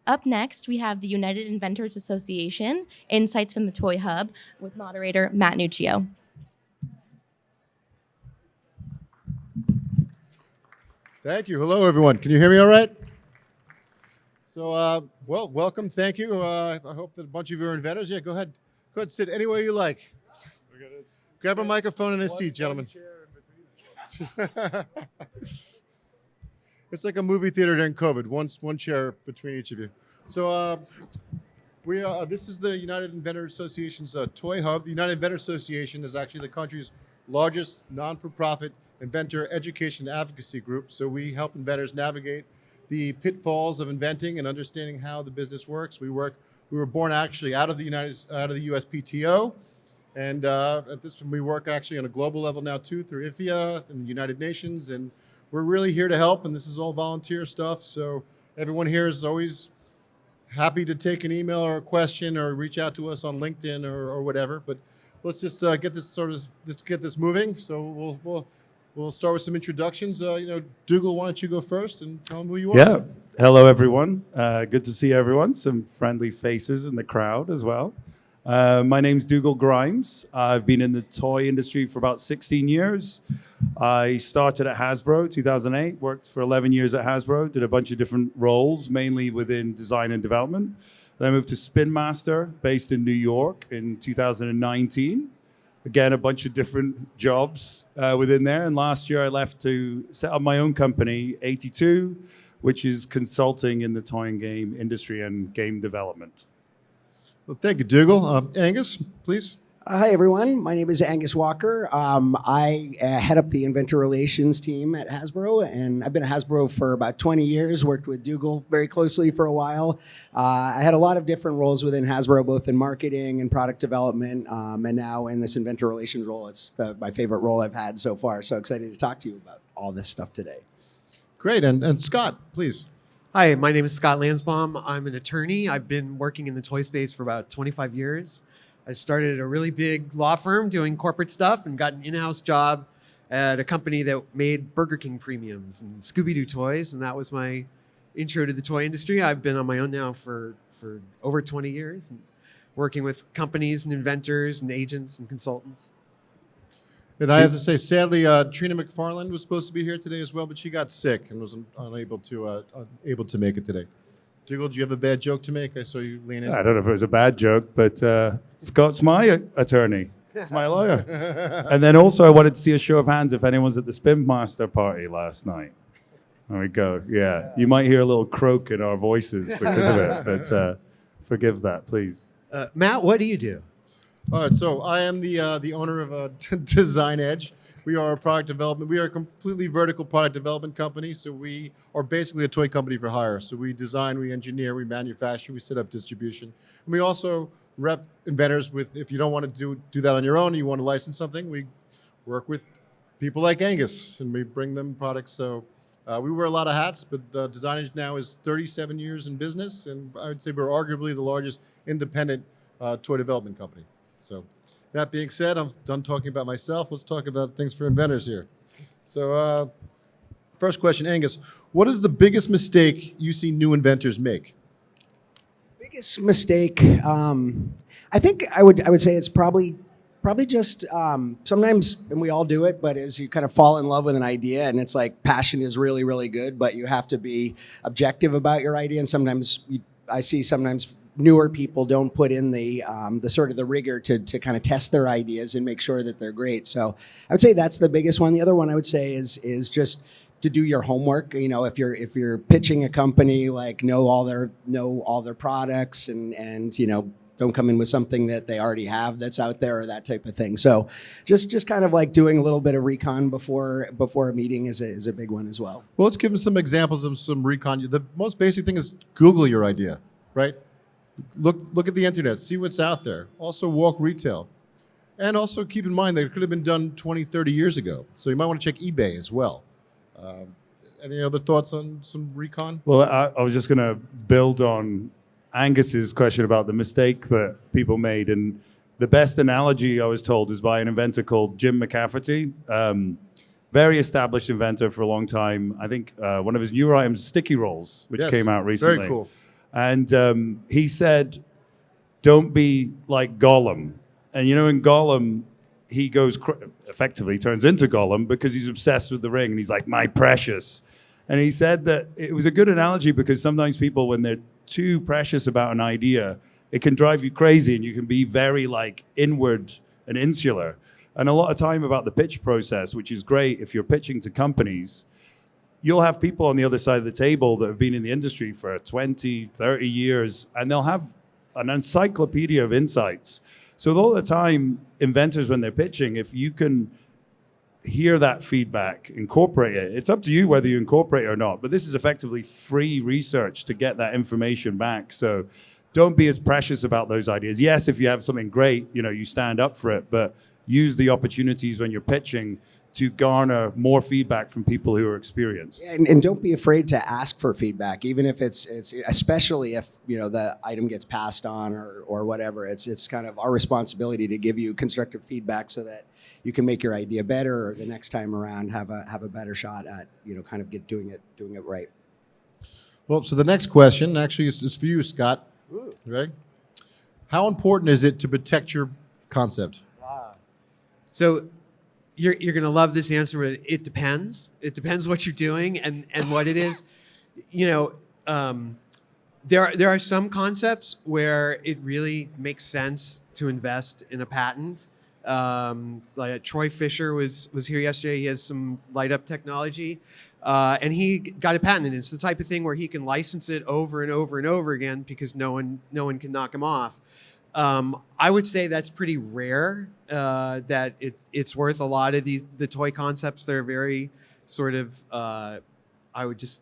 Up next, we have the United Inventors Association, Insights from the Toy Hub, with moderator Matt Nuccio. Thank you. Hello, everyone. Can you hear me all right? So, well, welcome. Thank you. I hope that a bunch of you are inventors. Yeah, go ahead. Go ahead, sit anywhere you like. Grab a microphone and a seat, gentlemen. It's like a movie theater during COVID. One chair between each of you. So, this is the United Inventors Association's Toy Hub. The United Inventors Association is actually the country's largest non-for-profit inventor education and advocacy group. So we help inventors navigate the pitfalls of inventing and understanding how the business works. We were born actually out of the USPTO, and at this we work actually on a global level now too through IFIA and the United Nations, and we're really here to help. And this is all volunteer stuff. So everyone here is always happy to take an email or a question or reach out to us on LinkedIn or whatever. But let's just get this moving. So we'll start with some introductions. Dougal, why don't you go first and tell them who you are? Yeah. Hello, everyone. Good to see everyone. Some friendly faces in the crowd as well. My name's Dougal Grimes. I've been in the toy industry for about 16 years. I started at Hasbro 2008, worked for 11 years at Hasbro, did a bunch of different roles, mainly within design and development. Then I moved to Spin Master, based in New York in 2019. Again, a bunch of different jobs within there. And last year I left to set up my own company, EightyTwo, which is consulting in the toy and game industry and game development. Well, thank you, Dougal. Angus, please. Hi, everyone. My name is Angus Walker. I head up the inventor relations team at Hasbro, and I've been at Hasbro for about 20 years, worked with Dougal very closely for a while. I had a lot of different roles within Hasbro, both in marketing and product development, and now in this inventor relations role. It's my favorite role I've had so far, so excited to talk to you about all this stuff today. Great. And Scott, please. Hi, my name is Scott Landsbaum. I'm an attorney. I've been working in the toy space for about 25 years. I started at a really big law firm doing corporate stuff and got an in-house job at a company that made Burger King premiums and Scooby-Doo toys, and that was my intro to the toy industry. I've been on my own now for over 20 years, and working with companies and inventors and agents and consultants. And I have to say, sadly, Trina McFarland was supposed to be here today as well, but she got sick and was unable to make it today. Dougal, do you have a bad joke to make? I saw you lean in. I don't know if it was a bad joke, but Scott's my attorney. It's my lawyer. And then also I wanted to see a show of hands if anyone's at the Spin Master party last night. There we go. Yeah. You might hear a little croak in our voices because of it, but forgive that, please. Matt, what do you do? All right, so I am the owner of Design Edge. We are a product development. We are a completely vertical product development company. So we are basically a toy company for hire. So we design, we engineer, we manufacture, we set up distribution. And we also rep inventors with, if you don't want to do that on your own and you want to license something, we work with people like Angus and we bring them products. So we wear a lot of hats, but Design Edge now is 37 years in business. And I would say we're arguably the largest independent toy development company. So that being said, I'm done talking about myself. Let's talk about things for inventors here. So first question, Angus, what is the biggest mistake you see new inventors make? Biggest mistake, I think I would say it's probably just sometimes, and we all do it, but as you kind of fall in love with an idea and it's like passion is really, really good, but you have to be objective about your idea. And sometimes I see newer people don't put in the sort of the rigor to kind of test their ideas and make sure that they're great. So I would say that's the biggest one. The other one I would say is just to do your homework. You know, if you're pitching a company, like know all their products and you know, don't come in with something that they already have that's out there or that type of thing. So just kind of like doing a little bit of recon before a meeting is a big one as well. Well, let's give them some examples of some recon. The most basic thing is Google your idea, right? Look at the internet, see what's out there. Also walk retail. And also keep in mind that it could have been done 20, 30 years ago. So you might want to check eBay as well. Any other thoughts on some recon? Well, I was just going to build on Angus's question about the mistake that people made. And the best analogy I was told is by an inventor called Jim McCafferty. Very established inventor for a long time. I think one of his newer items, sticky rolls, which came out recently. Very cool. And he said, don't be like Gollum. And in Gollum, he goes, effectively turns into Gollum because he's obsessed with the ring. And he's like, my precious. And he said that it was a good analogy because sometimes people, when they're too precious about an idea, it can drive you crazy and you can be very like inward and insular. And a lot of time about the pitch process, which is great if you're pitching to companies, you'll have people on the other side of the table that have been in the industry for 20, 30 years, and they'll have an encyclopedia of insights. So all the time, inventors, when they're pitching, if you can hear that feedback, incorporate it. It's up to you whether you incorporate it or not, but this is effectively free research to get that information back. So don't be as precious about those ideas. Yes, if you have something great, you stand up for it, but use the opportunities when you're pitching to garner more feedback from people who are experienced. And don't be afraid to ask for feedback, even if it's especially if the item gets passed on or whatever. It's kind of our responsibility to give you constructive feedback so that you can make your idea better, or the next time around have a better shot at kind of doing it right. Well, so the next question actually is for you, Scott. Right? How important is it to protect your concept? So you're going to love this answer, but it depends. It depends what you're doing and what it is. There are some concepts where it really makes sense to invest in a patent. Like Troy Fisher was here yesterday. He has some light up technology, and he got a patent. And it's the type of thing where he can license it over and over and over again because no one can knock him off. I would say that's pretty rare. That it's worth a lot of the toy concepts. They're very sort of I would just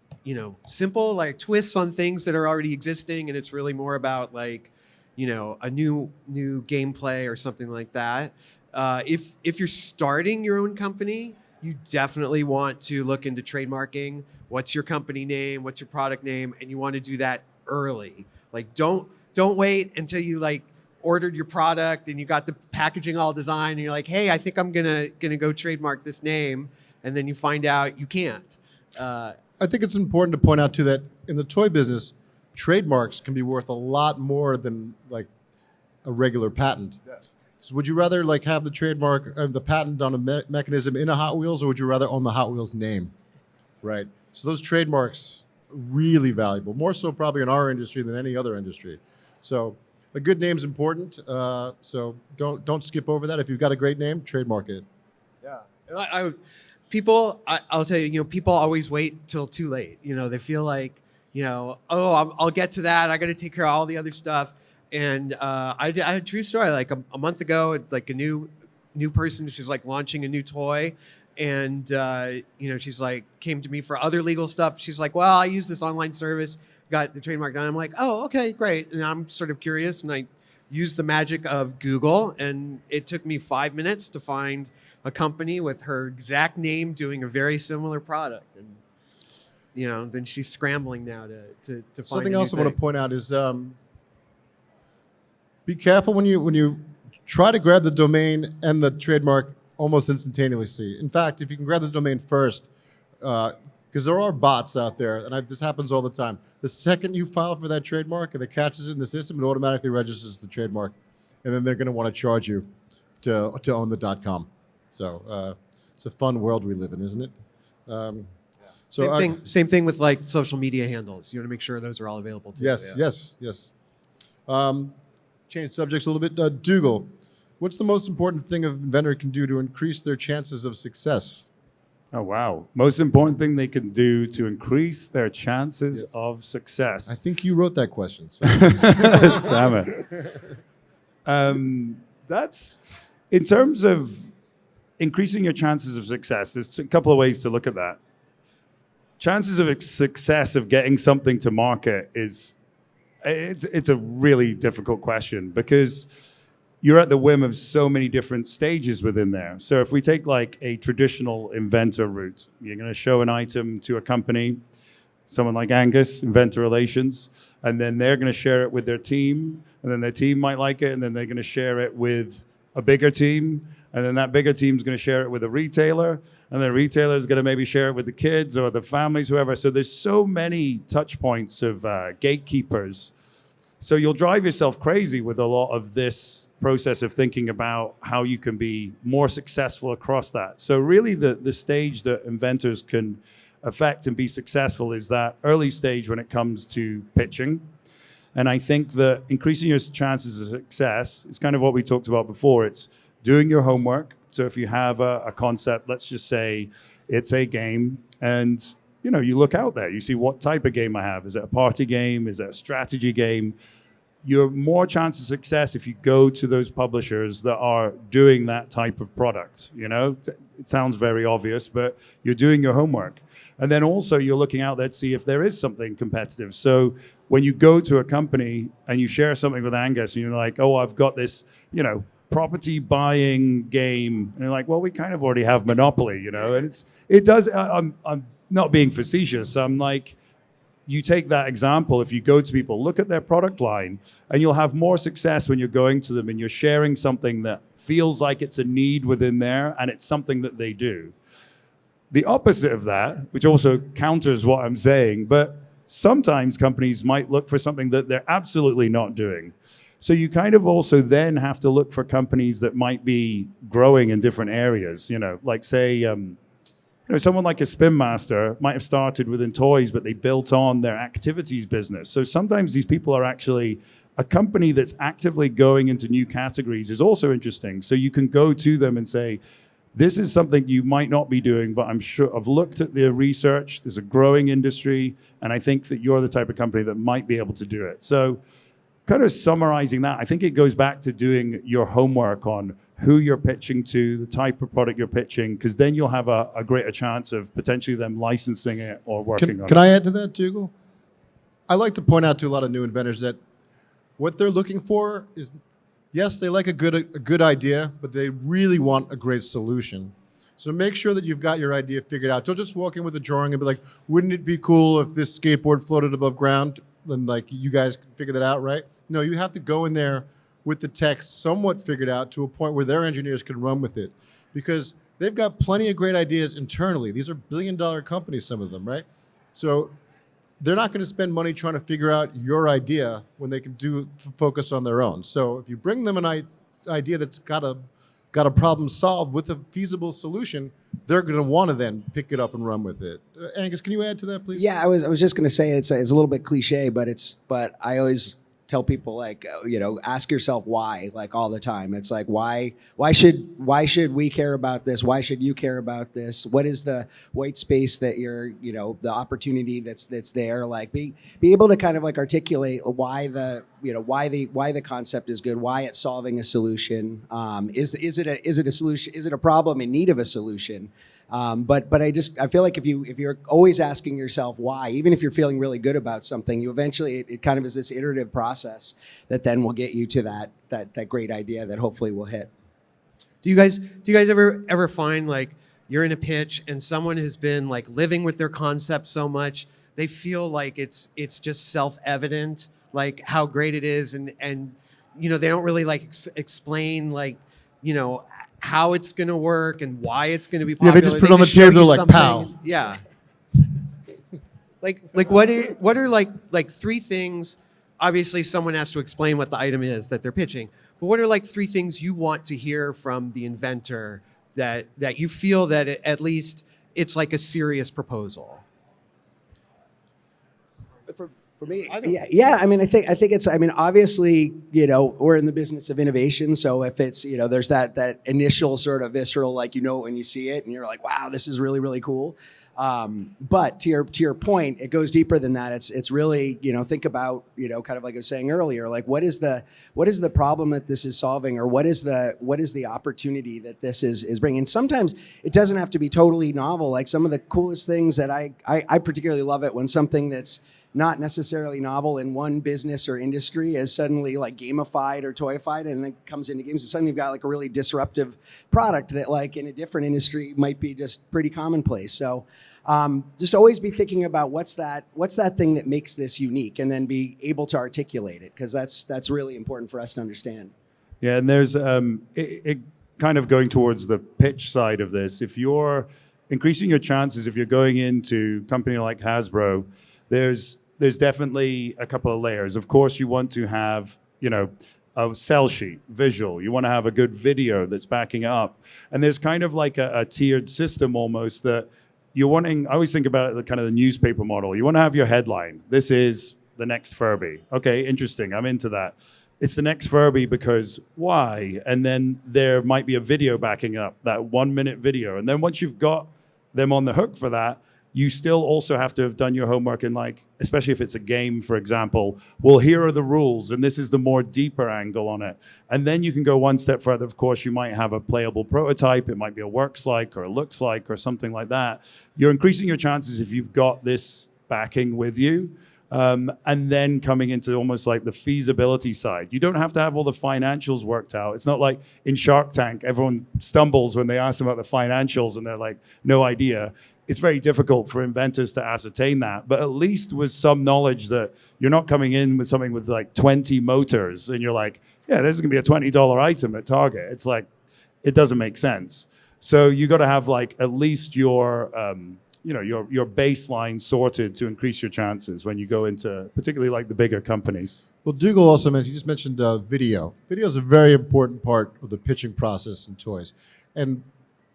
simple, like twists on things that are already existing, and it's really more about like a new gameplay or something like that. If you're starting your own company, you definitely want to look into trademarking. What's your company name? What's your product name? And you want to do that early. Like don't wait until you like ordered your product and you got the packaging all designed and you're like, hey, I think I'm gonna go trademark this name, and then you find out you can't. I think it's important to point out too that in the toy business, trademarks can be worth a lot more than like a regular patent. Yes. So would you rather like have the trademark, the patent on a mechanism in a Hot Wheels, or would you rather own the Hot Wheels name? Right. So those trademarks are really valuable, more so probably in our industry than any other industry. So a good name's important. So don't skip over that. If you've got a great name, trademark it. Yeah. And I'll tell you, people always wait till too late. They feel like, I'll get to that. I got to take care of all the other stuff. And I had a true story. Like a month ago, like a new person, she's like launching a new toy. And, she's like, came to me for other legal stuff. She's like, well, I use this online service, got the trademark done. I'm like, oh, okay, great. And I'm sort of curious. And I used the magic of Google. And it took me 5 minutes to find a company with her exact name doing a very similar product. And, then she's scrambling now to find something else I want to point out is be careful when you try to grab the domain and the trademark almost instantaneously. In fact, if you can grab the domain first, because there are bots out there, and this happens all the time. The second you file for that trademark and it catches it in the system, it automatically registers the trademark, and then they're going to want to charge you to own the .com. So it's a fun world we live in, isn't it? Same thing with like social media handles. You want to make sure those are all available too. Yes. Change subjects a little bit. Dougal, what's the most important thing an inventor can do to increase their chances of success? Oh, wow. Most important thing they can do to increase their chances of success. I think you wrote that question. So. Damn it. That's, in terms of increasing your chances of success, there's a couple of ways to look at that. Chances of success of getting something to market it's a really difficult question because you're at the whim of so many different stages within there. So if we take like a traditional inventor route, you're going to show an item to a company, someone like Angus, Inventor Relations, and then they're going to share it with their team, and then their team might like it, and then they're going to share it with a bigger team, And then that bigger team's going to share it with a retailer, and the retailer is going to maybe share it with the kids or the families, whoever. So there's so many touch points of gatekeepers. So you'll drive yourself crazy with a lot of this process of thinking about how you can be more successful across that. So really the stage that inventors can affect and be successful is that early stage when it comes to pitching. And I think that increasing your chances of success is kind of what we talked about before. It's doing your homework. So if you have a concept, let's just say it's a game, and you look out there, you see what type of game I have. Is it a party game? Is it a strategy game? You're more chance of success if you go to those publishers that are doing that type of product. It sounds very obvious, but you're doing your homework. And then also you're looking out there to see if there is something competitive. So when you go to a company and you share something with Angus and you're like, oh, I've got this, property buying game. And you're like, well, we kind of already have Monopoly, and it does, I'm not being facetious. I'm like, you take that example, if you go to people, look at their product line, and you'll have more success when you're going to them and you're sharing something that feels like it's a need within there and it's something that they do. The opposite of that, which also counters what I'm saying, but sometimes companies might look for something that they're absolutely not doing. So you kind of also then have to look for companies that might be growing in different areas, like say, someone like a Spin Master might have started within toys, but they built on their activities business. So sometimes these people are actually, a company that's actively going into new categories is also interesting. So you can go to them and say, this is something you might not be doing, but I'm sure I've looked at the research, there's a growing industry, and I think that you're the type of company that might be able to do it. So kind of summarizing that, I think it goes back to doing your homework on who you're pitching to, the type of product you're pitching, because then you'll have a greater chance of potentially them licensing it or working on it. Can I add to that, Dougal? I like to point out to a lot of new inventors that what they're looking for is, yes, they like a good idea, but they really want a great solution. So make sure that you've got your idea figured out. Don't just walk in with a drawing and be like, wouldn't it be cool if this skateboard floated above ground? Then like you guys can figure that out, right? No, you have to go in there with the text somewhat figured out to a point where their engineers can run with it, because they've got plenty of great ideas internally. These are billion-dollar companies, some of them, right? So they're not going to spend money trying to figure out your idea when they can focus on their own. So if you bring them an idea that's got a problem solved with a feasible solution, they're going to want to then pick it up and run with it. Angus, can you add to that, please? Yeah, I was just going to say it's a little bit cliche, but I always tell people, like, ask yourself why, like, all the time. It's like, why should we care about this? Why should you care about this? What is the white space that the opportunity that's there? Like, be able to kind of like articulate why the concept is good, why it's solving a solution. Is it a solution? Is it a problem in need of a solution? But I feel like if you're always asking yourself why, even if you're feeling really good about something, you eventually, it kind of is this iterative process that then will get you to that great idea that hopefully will hit. Do you guys ever find, like, you're in a pitch and someone has been like living with their concept so much they feel like it's just self-evident, like how great it is, and they don't really like explain, like, how it's going to work and why it's going to be popular. Yeah, they just put it on the table, like, pow. Yeah. like what are like three things? Obviously, someone has to explain what the item is that they're pitching. But what are like three things you want to hear from the inventor that you feel that at least it's like a serious proposal? For me, yeah. I mean, I think it's. I mean, obviously, we're in the business of innovation. So if it's, there's that initial sort of visceral, like, when you see it and you're like, wow, this is really, really cool. But to your point, it goes deeper than that. It's really, think about, kind of like I was saying earlier, like what is the problem that this is solving, or what is the opportunity that this is bringing. Sometimes it doesn't have to be totally novel. Like some of the coolest things that I particularly love it when something that's not necessarily novel in one business or industry is suddenly like gamified or toyified, and then comes into games, and suddenly you've got like a really disruptive product that, like, in a different industry might be just pretty commonplace. So just always be thinking about what's that thing that makes this unique, and then be able to articulate it, because that's really important for us to understand. Yeah, and there's it kind of going towards the pitch side of this, if you're increasing your chances, if you're going into a company like Hasbro, there's definitely a couple of layers. Of course, you want to have, a sell sheet, visual. You want to have a good video that's backing up. And there's kind of like a tiered system almost that you're wanting. I always think about it, the kind of the newspaper model. You want to have your headline. This is the next Furby. Okay, interesting. I'm into that. It's the next Furby because why? And then there might be a video backing up, that 1 minute video. And then once you've got them on the hook for that, you still also have to have done your homework and especially if it's a game, for example, well, here are the rules and this is the more deeper angle on it. And then you can go one step further. Of course, you might have a playable prototype. It might be a works like or a looks like or something like that. You're increasing your chances if you've got this backing with you. And then coming into almost like the feasibility side. You don't have to have all the financials worked out. It's not like in Shark Tank, everyone stumbles when they ask them about the financials and they're like, no idea. It's very difficult for inventors to ascertain that, but at least with some knowledge that you're not coming in with something with like 20 motors and you're like, yeah, this is gonna be a $20 item at Target. It's like, it doesn't make sense. So you gotta have like at least your baseline sorted to increase your chances when you go into particularly like the bigger companies. Well, Dougal also mentioned, you just mentioned video. Video is a very important part of the pitching process in toys. And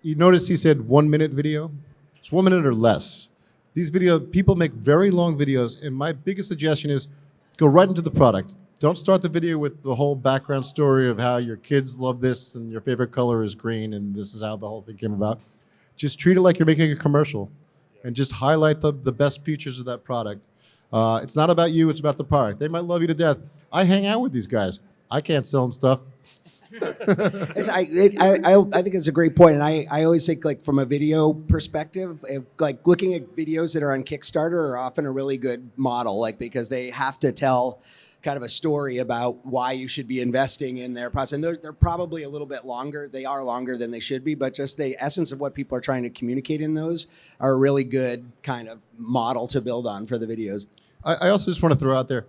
you notice he said 1 minute video? It's 1 minute or less. These people make very long videos, and my biggest suggestion is go right into the product. Don't start the video with the whole background story of how your kids love this and your favorite color is green and this is how the whole thing came about. Just treat it like you're making a commercial and just highlight the best features of that product. It's not about you, it's about the product. They might love you to death. I hang out with these guys. I can't sell them stuff. I think it's a great point, and I always think like from a video perspective, like looking at videos that are on Kickstarter are often a really good model, like because they have to tell kind of a story about why you should be investing in their process. And they're probably a little bit longer. They are longer than they should be, but just the essence of what people are trying to communicate in those are a really good kind of model to build on for the videos. I also just want to throw out there,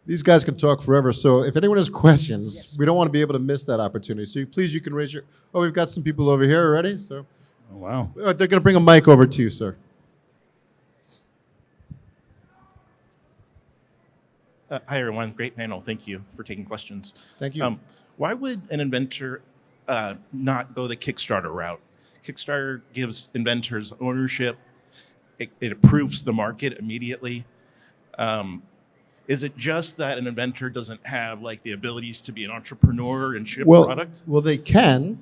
these guys can talk forever, so if anyone has questions, yes, we don't want to be able to miss that opportunity. So please, you can raise your... Oh, we've got some people over here already, so... Oh, wow. They're going to bring a mic over to you, sir. Hi, everyone. Great panel. Thank you for taking questions. Thank you. Why would an inventor not go the Kickstarter route? Kickstarter gives inventors ownership. It approves the market immediately. Is it just that an inventor doesn't have like the abilities to be an entrepreneur and ship product? Well, they can.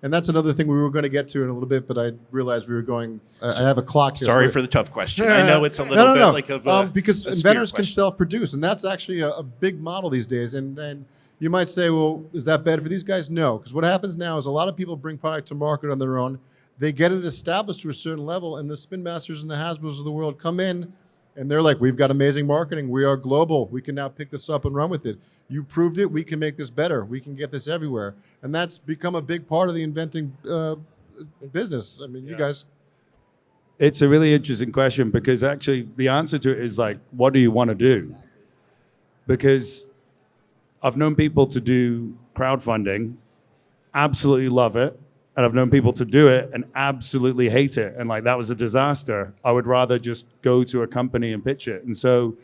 And that's another thing we were going to get to in a little bit, but I realized we were going, I have a clock here. Sorry for the tough question. I know it's a little bit like a because inventors can self-produce, and that's actually a big model these days. And you might say, well, is that bad for these guys? No, because what happens now is a lot of people bring product to market on their own. They get it established to a certain level, and the Spin Masters and the Hasbros of the world come in, and they're like, we've got amazing marketing. We are global. We can now pick this up and run with it. You proved it. We can make this better. We can get this everywhere. And that's become a big part of the inventing business. I mean, you guys. It's a really interesting question because actually the answer to it is like, what do you want to do? Because I've known people to do crowdfunding, absolutely love it. And I've known people to do it and absolutely hate it. And like, that was a disaster. I would rather just go to a company and pitch it. And so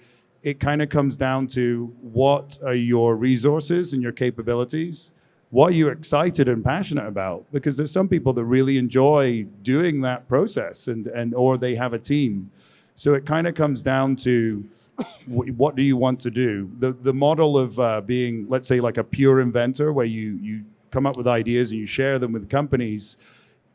it kind of comes down to what are your resources and your capabilities? What are you excited and passionate about? Because there's some people that really enjoy doing that process and or they have a team. So it kind of comes down to what do you want to do? The model of being, let's say, like a pure inventor where you come up with ideas and you share them with companies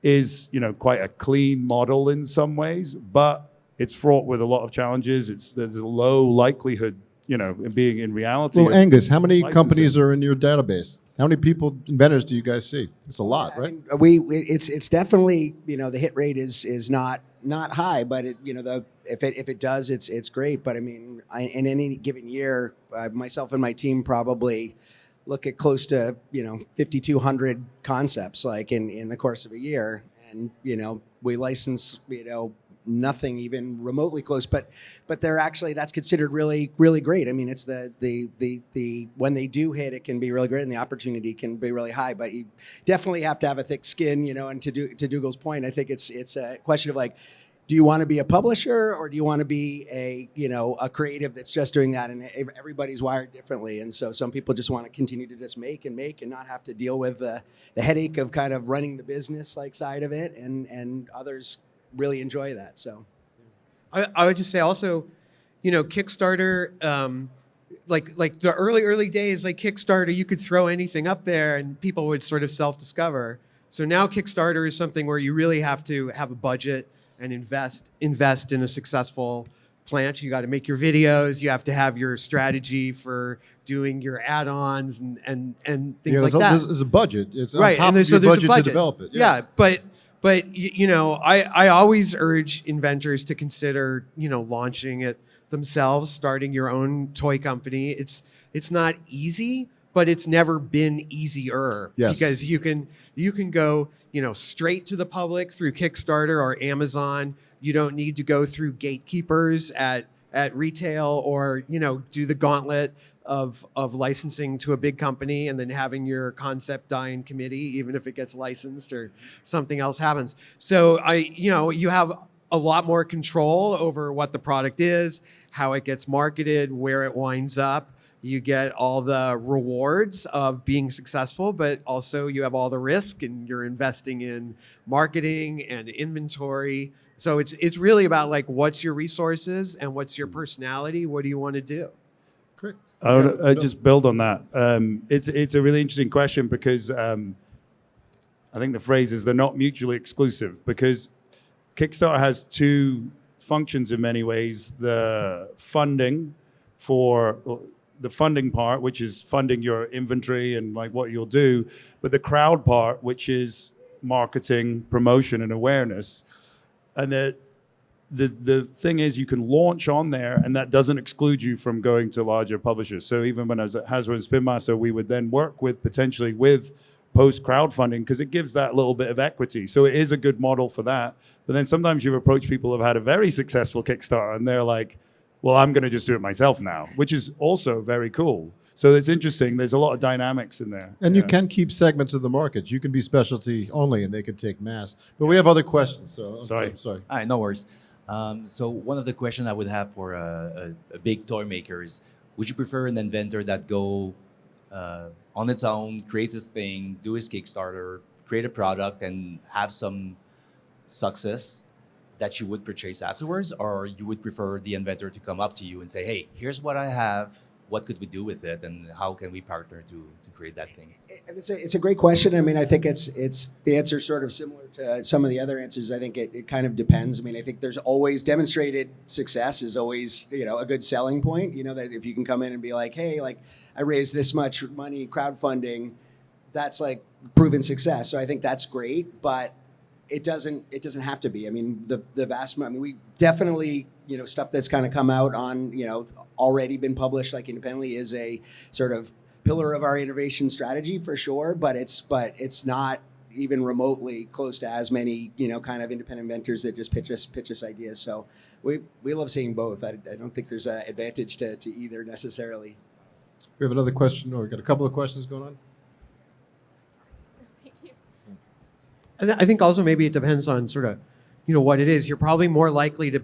is, quite a clean model in some ways, but it's fraught with a lot of challenges. There's a low likelihood, in being in reality. Well, Angus, how many companies are in your database? How many inventors do you guys see? It's a lot, right? I mean, it's definitely, the hit rate is not high, but if it does, it's great. But I mean, in any given year, myself and my team probably look at close to 5,200 concepts like in the course of a year, and we license nothing even remotely close. But they're actually, that's considered really, really great. I mean, it's the when they do hit, it can be really great, and the opportunity can be really high. But you definitely have to have a thick skin, you know. And to Dougal's point, I think it's a question of like, do you want to be a publisher, or do you want to be a creative that's just doing that? And everybody's wired differently. And so some people just want to continue to just make and not have to deal with the headache of kind of running the business like side of it. And others really enjoy that. So I would just say also, Kickstarter, like the early days, like Kickstarter, you could throw anything up there and people would sort of self-discover. So now Kickstarter is something where you really have to have a budget and invest in a successful plant. You got to make your videos. You have to have your strategy for doing your add-ons and things like that. There's a budget. It's on right, top and of so your there's budget a budget to develop it. Yeah, but I always urge inventors to consider launching it themselves, starting your own toy company. It's not easy, but it's never been easier. Yes. Because you can go straight to the public through Kickstarter or Amazon. You don't need to go through gatekeepers at retail or do the gauntlet of licensing to a big company and then having your concept die in committee, even if it gets licensed or something else happens. So you have a lot more control over what the product is, how it gets marketed, where it winds up. You get all the rewards of being successful, but also you have all the risk, and you're investing in marketing and inventory. So it's really about like, what's your resources and what's your personality? What do you want to do? Correct. I just build on that. It's a really interesting question because I think the phrase is they're not mutually exclusive, because Kickstarter has two functions in many ways: the funding part, which is funding your inventory and like what you'll do, but the crowd part, which is marketing, promotion, and awareness. And the thing is, you can launch on there, and that doesn't exclude you from going to larger publishers. So even when I was at Hasbro and Spin Master, we would then work potentially with post crowdfunding, because it gives that little bit of equity. So it is a good model for that. But then sometimes you approach people who have had a very successful Kickstarter, and they're like, well, I'm going to just do it myself now, which is also very cool. So it's interesting. There's a lot of dynamics in there. And you can keep segments of the market. You can be specialty only, and they can take mass. But we have other questions. So Sorry. I'm sorry. All right, no worries. So one of the questions I would have for a big toy maker is, would you prefer an inventor that go on its own, creates his thing, do his Kickstarter, create a product, and have some success that you would purchase afterwards, or you would prefer the inventor to come up to you and say, hey, here's what I have, what could we do with it, and how can we partner to create that thing? It's a great question. I mean, I think it's the answer sort of similar to some of the other answers. I think it kind of depends. I mean, I think there's always demonstrated success is always, a good selling point, that if you can come in and be like, hey, like I raised this much money crowdfunding, that's like proven success. So I think that's great, but it doesn't have to be. I mean, the vast, we definitely, stuff that's kind of come out on, already been published like independently is a sort of pillar of our innovation strategy for sure, but it's not even remotely close to as many, kind of independent inventors that just pitch us ideas. So we love seeing both. I don't think there's an advantage to either necessarily. We have another question, or we got a couple of questions going on. I think also maybe it depends on sort of, what it is. You're probably more likely to,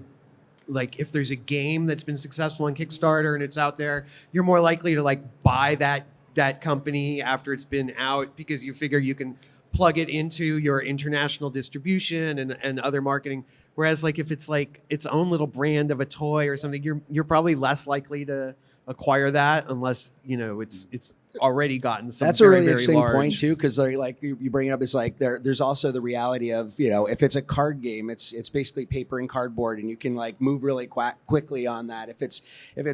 like, if there's a game that's been successful on Kickstarter and it's out there, you're more likely to like buy that company after it's been out, because you figure you can plug it into your international distribution and other marketing. Whereas like if it's like its own little brand of a toy or something, you're probably less likely to acquire that unless it's already gotten some. That's very, a really very interesting large point too, because like you bring it up, it's like there's also the reality of if it's a card game, it's basically paper and cardboard, and you can like move really quickly on that. If it's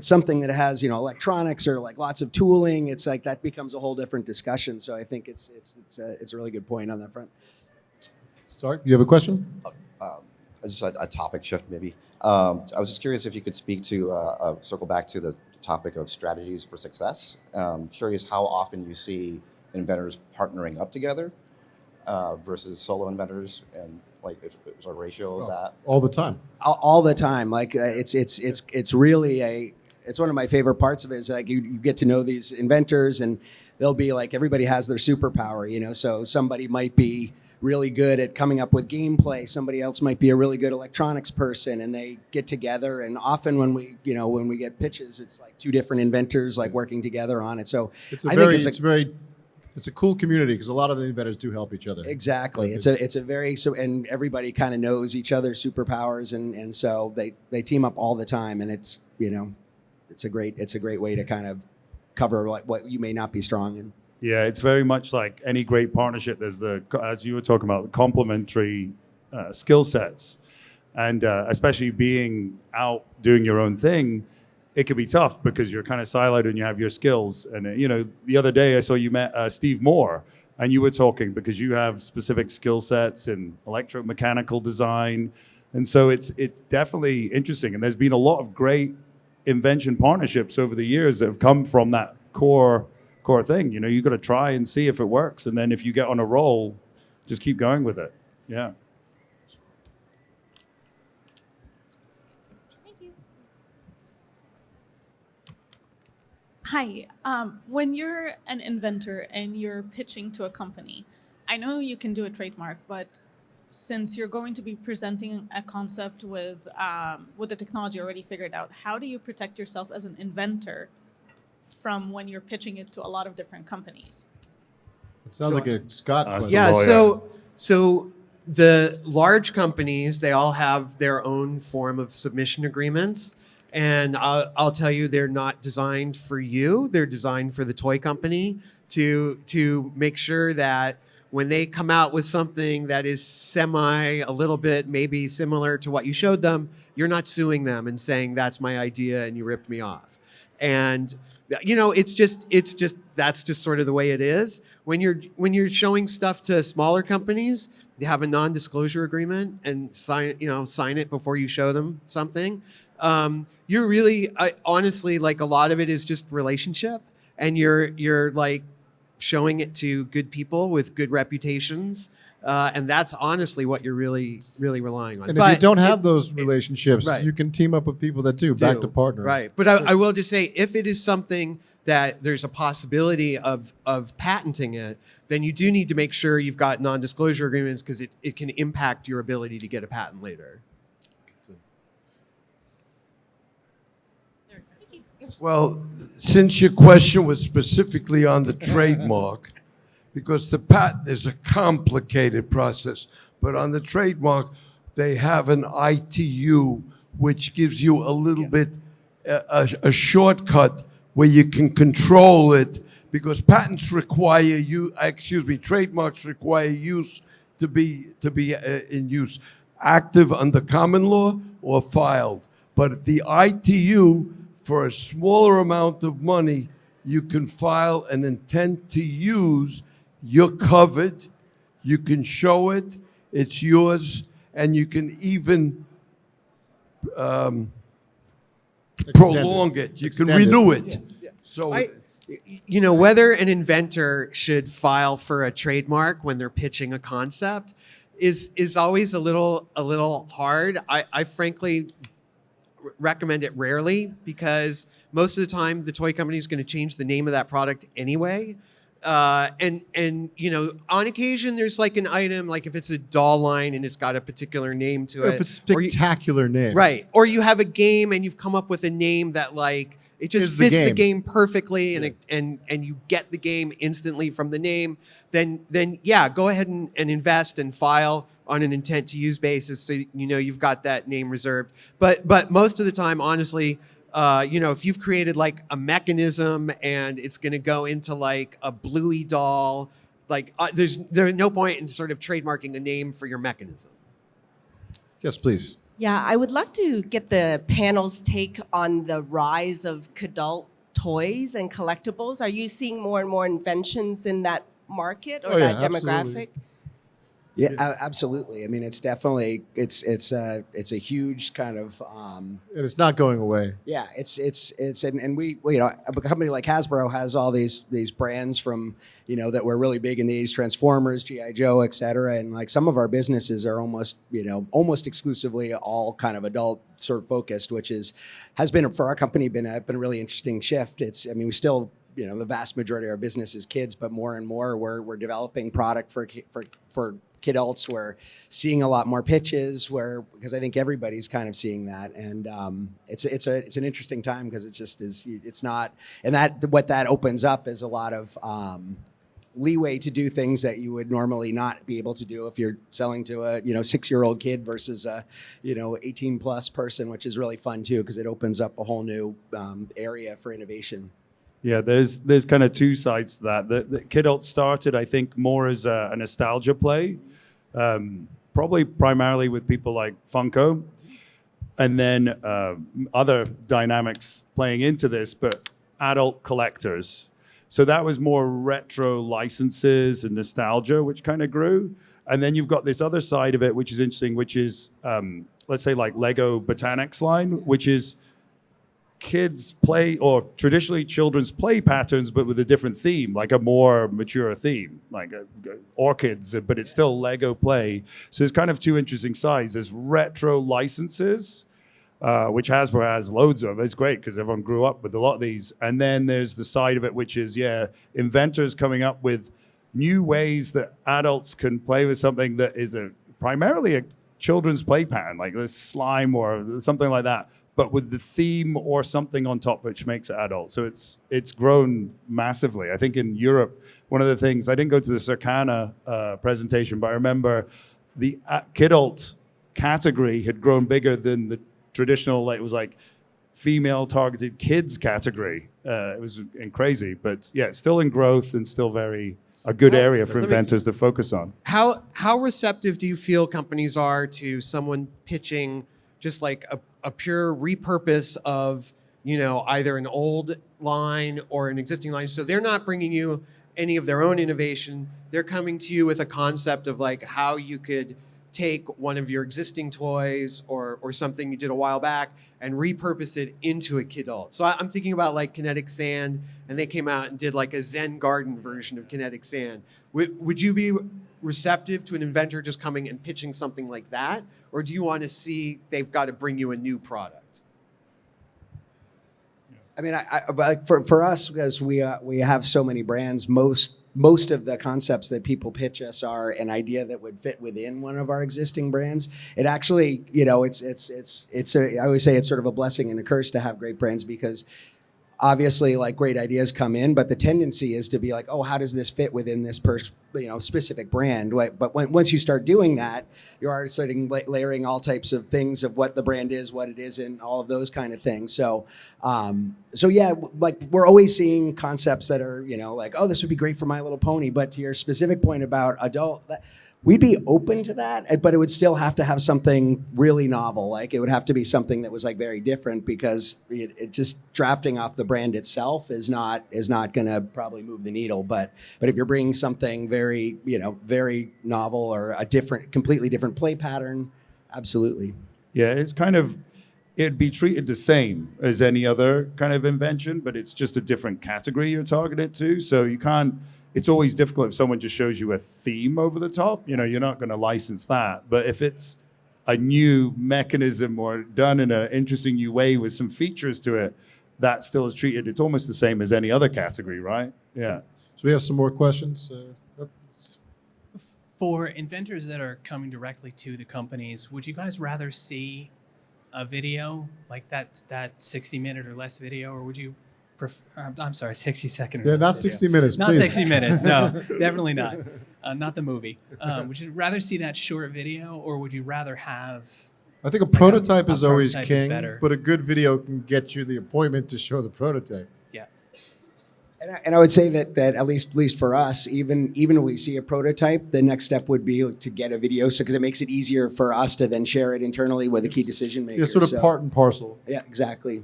something that has electronics or like lots of tooling, it's like that becomes a whole different discussion. So I think it's a really good point on that front. Sorry, you have a question? Just a topic shift maybe. I was just curious if you could speak to circle back to the topic of strategies for success. Curious how often you see inventors partnering up together versus solo inventors, and like if there's a ratio of that. All the time. all the time. Like it's really it's one of my favorite parts of it is like you get to know these inventors, and they'll be like, everybody has their superpower, you know. So somebody might be really good at coming up with gameplay. Somebody else might be a really good electronics person, and they get together. And often when we get pitches, it's like two different inventors like working together on it. So It's a cool community because a lot of the inventors do help each other. Exactly. It's a very and everybody kind of knows each other's superpowers, and so they team up all the time, and it's a great way to kind of cover what you may not be strong in. Yeah, it's very much like any great partnership. There's as you were talking about, the complementary skill sets, and especially being out doing your own thing, it can be tough because you're kind of siloed and you have your skills. And the other day I saw you met Steve Moore, and you were talking because you have specific skill sets in electromechanical design, and so it's definitely interesting. And there's been a lot of great invention partnerships over the years that have come from that core thing. You got to try and see if it works, and then if you get on a roll, just keep going with it. Yeah. Thank you. Hi. When you're an inventor and you're pitching to a company, I know you can do a trademark, but since you're going to be presenting a concept with the technology already figured out, how do you protect yourself as an inventor from when you're pitching it to a lot of different companies? It sounds like a Scott question. Yeah, so the large companies, they all have their own form of submission agreements. And I'll tell you, they're not designed for you. They're designed for the toy company to make sure that when they come out with something that is a little bit maybe similar to what you showed them, you're not suing them and saying that's my idea and you ripped me off. And it's just that's just sort of the way it is. When you're showing stuff to smaller companies, they have a non-disclosure agreement and sign it before you show them something. You're really honestly, like, a lot of it is just relationship, and you're like showing it to good people with good reputations. And that's honestly what you're really, really relying on. And if you don't have those relationships, right. you can team up with people that do, back to partner. Right. But I will just say, if it is something that there's a possibility of patenting it, then you do need to make sure you've got non-disclosure agreements, because it can impact your ability to get a patent later. Well, since your question was specifically on the trademark, because the patent is a complicated process, but on the trademark, they have an ITU, which gives you a little bit, a shortcut where you can control it, because patents require trademarks require use to be in use, active under common law or filed. But the ITU, for a smaller amount of money, you can file an intent to use. You're covered. You can show it. It's yours, and you can even prolong it. You can renew it. Yeah. So, whether an inventor should file for a trademark when they're pitching a concept is always a little hard. I frankly recommend it rarely, because most of the time the toy company is going to change the name of that product anyway. And on occasion there's like an item, like if it's a doll line and it's got a particular name to it. If it's a spectacular name. Right. Or you have a game and you've come up with a name that, like, it just fits the game perfectly, and you get the game instantly from the name, then yeah, go ahead and invest and file on an intent to use basis, so you've got that name reserved. But most of the time, honestly, if you've created like a mechanism and it's going to go into like a Bluey doll, like there's no point in sort of trademarking the name for your mechanism. Yes, please. Yeah, I would love to get the panel's take on the rise of kidult toys and collectibles. Are you seeing more and more inventions in that market or that demographic? Yeah, absolutely. I mean, it's definitely it's a huge kind of And it's not going away. yeah. And we you know, a company like Hasbro has all these brands from, you know, that were really big in the 80s, Transformers, GI Joe, et cetera. And like some of our businesses are almost exclusively all kind of adult sort of focused, which has been for our company been a really interesting shift. I mean, we still, you know, the vast majority of our business is kids, but more and more we're developing product for kidults. We're seeing a lot more pitches because I think everybody's kind of seeing that, and it's an interesting time because it just is. It's not, and what that opens up is a lot of leeway to do things that you would normally not be able to do if you're selling to a 6-year-old kid versus a 18 plus person, which is really fun too because it opens up a whole new area for innovation. Yeah, there's kind of two sides to that. The Kidult started, I think, more as a nostalgia play, probably primarily with people like Funko, and then other dynamics playing into this, but adult collectors. So that was more retro licenses and nostalgia, which kind of grew. And then you've got this other side of it, which is interesting, which is, let's say, like Lego Botanics line, which is kids play, or traditionally children's play patterns, but with a different theme, like a more mature theme, like orchids, but it's still Lego play. So there's kind of two interesting sides. There's retro licenses, which Hasbro has loads of. It's great because everyone grew up with a lot of these. And then there's the side of it, which is, inventors coming up with new ways that adults can play with something that is primarily a children's play pattern, like this slime or something like that, but with the theme or something on top, which makes it adult. So it's grown massively. I think in Europe, one of the things, I didn't go to the Circana presentation, but I remember the kidult category had grown bigger than the traditional, like it was like female targeted kids category. It was crazy, but yeah, still in growth and still a good area for inventors to focus on. How receptive do you feel companies are to someone pitching just like a pure repurpose of, either an old line or an existing line? So they're not bringing you any of their own innovation. They're coming to you with a concept of like how you could take one of your existing toys or something you did a while back and repurpose it into a kidult. So I'm thinking about like kinetic sand, and they came out and did like a Zen garden version of kinetic sand. Would you be receptive to an inventor just coming and pitching something like that? Or do you want to see they've got to bring you a new product? I mean, for us, because we have so many brands, most of the concepts that people pitch us are an idea that would fit within one of our existing brands. It actually, I always say it's sort of a blessing and a curse to have great brands, because obviously, like, great ideas come in, but the tendency is to be like, oh, how does this fit within this specific brand? But once you start doing that, you are starting layering all types of things of what the brand is, what it isn't, all of those kind of things. So yeah, like, we're always seeing concepts that are, like, oh, this would be great for My Little Pony. But to your specific point about adult, we'd be open to that, but it would still have to have something really novel. Like, it would have to be something that was like very different, because it just drafting off the brand itself is not going to probably move the needle. But if you're bringing something very, very novel or a completely different play pattern, absolutely. Yeah, it'd be treated the same as any other kind of invention, but it's just a different category you're targeted to. So you can't. It's always difficult if someone just shows you a theme over the top. You're not going to license that. But if it's a new mechanism or done in an interesting new way with some features to it, that still is treated. It's almost the same as any other category, right? Yeah. So we have some more questions. For inventors that are coming directly to the companies, would you guys rather see a video like that 60-minute or less video, or would you I'm sorry, 60-second. Yeah, not 60 minutes, Not please. 60 minutes, no, definitely not. Not the movie. Would you rather see that short video, or would you rather have... I think a prototype is always prototype king, better. but a good video can get you the appointment to show the prototype. Yeah. And I would say that at least for us, even when we see a prototype, the next step would be to get a video, because it makes it easier for us to then share it internally with a key decision maker. It's sort of part and parcel. Yeah, exactly.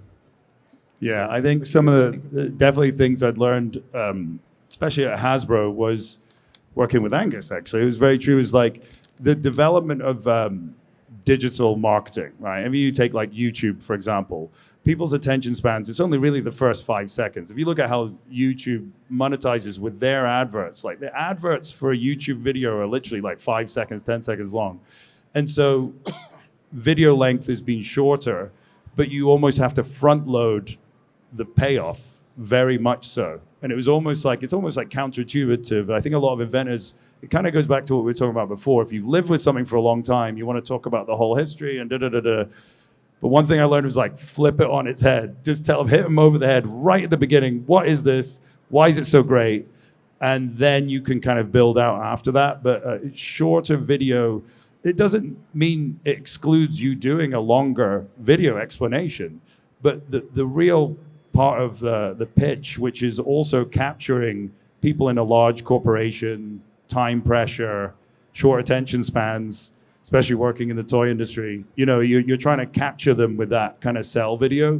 Yeah, I think some of the definitely things I'd learned, especially at Hasbro, was working with Angus, actually. It was very true. It was like, the development of digital marketing, right? I mean, you take like YouTube, for example. People's attention spans, it's only really the first 5 seconds. If you look at how YouTube monetizes with their adverts, like the adverts for a YouTube video are literally like 5 seconds, 10 seconds long. And so video length has been shorter, but you almost have to front load the payoff very much so. And it's almost like counterintuitive. I think a lot of inventors, it kind of goes back to what we were talking about before. If you've lived with something for a long time, you want to talk about the whole history and da-da-da-da. But one thing I learned was like flip it on its head. Just hit them over the head right at the beginning. What is this? Why is it so great? And then you can kind of build out after that. But shorter video, it doesn't mean it excludes you doing a longer video explanation. But the real part of the pitch, which is also capturing people in a large corporation, time pressure, short attention spans, especially working in the toy industry, you're trying to capture them with that kind of sell video.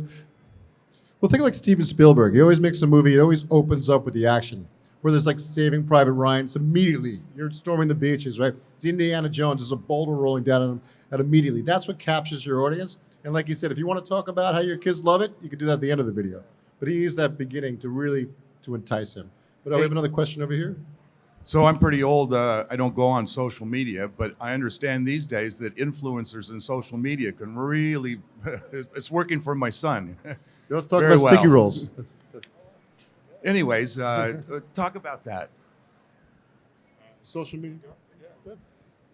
Well, think like Steven Spielberg. He always makes a movie, it always opens up with the action. Where there's like Saving Private Ryan, it's immediately, you're storming the beaches, right? It's Indiana Jones, there's a boulder rolling down on him, and immediately. That's what captures your audience. And like you said, if you want to talk about how your kids love it, you can do that at the end of the video. But he used that beginning to entice him. But we have another question over here. So I'm pretty old. I don't go on social media, but I understand these days that influencers in social media can really, it's working for my son. Let's talk about sticky rolls. Anyways, talk about that. Social media.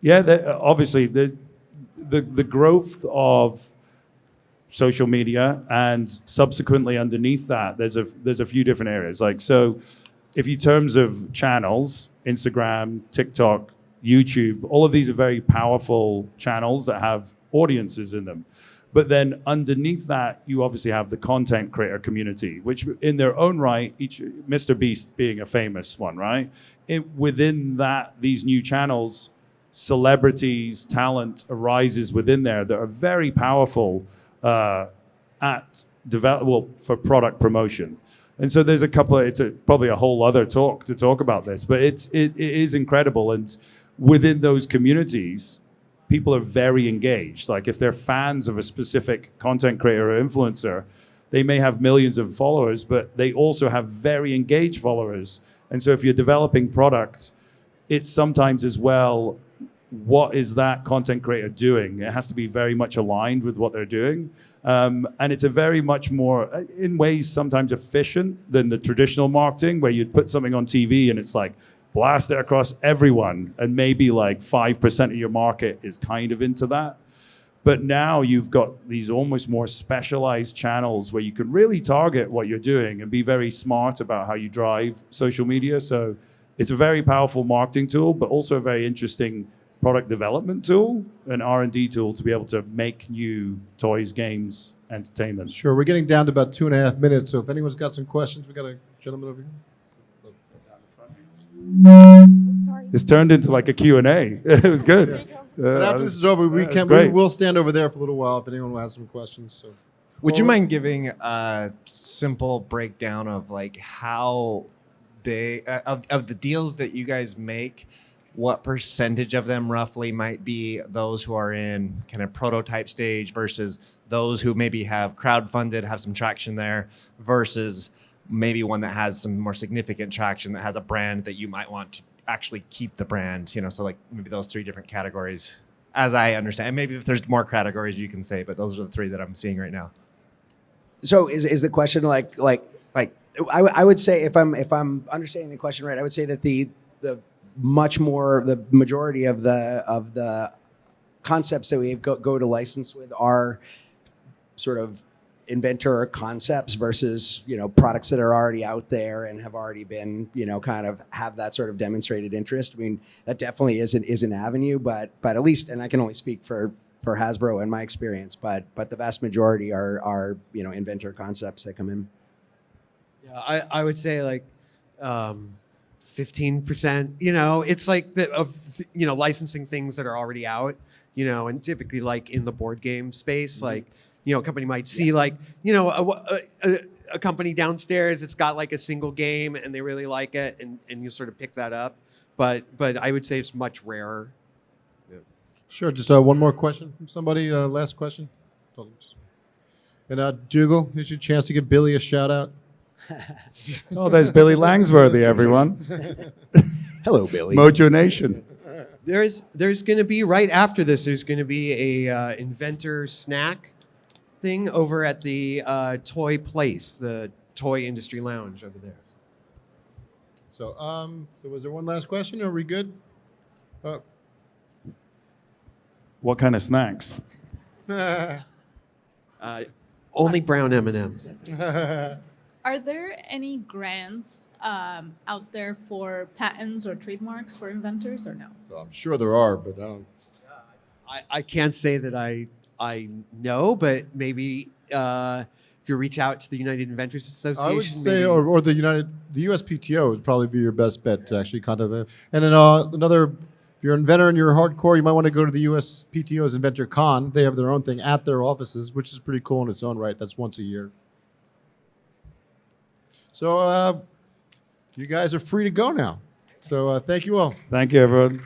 Yeah, obviously the growth of social media and subsequently underneath that, there's a few different areas. Like, so if you terms of channels, Instagram, TikTok, YouTube, all of these are very powerful channels that have audiences in them. But then underneath that, you obviously have the content creator community, which in their own right, each Mr. Beast being a famous one, right? Within that, these new channels, celebrities, talent arises within there that are very powerful for product promotion. And so there's probably a whole other talk to talk about this, but it is incredible. And within those communities, people are very engaged. Like if they're fans of a specific content creator or influencer, they may have millions of followers, but they also have very engaged followers. And so if you're developing product, it's sometimes as well, what is that content creator doing? It has to be very much aligned with what they're doing. And it's a very much more, in ways, sometimes efficient than the traditional marketing where you'd put something on TV and it's like, blast it across everyone. And maybe like 5% of your market is kind of into that. But now you've got these almost more specialized channels where you can really target what you're doing and be very smart about how you drive social media. So it's a very powerful marketing tool, but also a very interesting product development tool, an R&D tool to be able to make new toys, games, entertainment. Sure, we're getting down to about 2.5 minutes. So if anyone's got some questions, we got a gentleman over here. Sorry. It's turned into like a Q&A. It was good. But after this is over, we will stand over there for a little while if anyone will have some questions. So, would you mind giving a simple breakdown of like how big of the deals that you guys make? What percentage of them roughly might be those who are in kind of prototype stage versus those who maybe have crowdfunded, have some traction there, versus maybe one that has some more significant traction that has a brand that you might want to actually keep the brand, so like maybe those 3 different categories, as I understand. And maybe if there's more categories you can say, but those are the 3 that I'm seeing right now. So is the question like I would say if I'm understanding the question right, I would say that the majority of the concepts that we go to license with are sort of inventor concepts versus products that are already out there and have already been kind of have that sort of demonstrated interest. I mean, that definitely is an avenue, but at least, and I can only speak for Hasbro and my experience, but the vast majority are inventor concepts that come in. Yeah, I would say like 15%, it's like licensing things that are already out, and typically like in the board game space, like, a company might see like, a company downstairs, it's got like a single game and they really like it and you sort of pick that up. But I would say it's much rarer. Yeah. Sure. Just one more question from somebody. Last question. And Dougal, here's your chance to give Billy a shout out. Oh, there's Billy Langsworthy, everyone. Hello, Billy. Mojo Nation. There's going to be right after this. There's going to be a inventor snack thing over at the Toy Place, the Toy Industry Lounge over there. So, so was there one last question? Are we good? What kind of snacks? Only brown M&Ms. Are there any grants out there for patents or trademarks for inventors, or no? I'm sure there are, but I don't. I can't say that I know, but maybe if you reach out to the United Inventors Association, I would say, maybe- or the USPTO would probably be your best bet to actually contact them. And then another, if you're an inventor and you're hardcore, you might want to go to the USPTO's Inventor Con. They have their own thing at their offices, which is pretty cool in its own right. That's once a year. So you guys are free to go now. So thank you all. Thank you, everyone.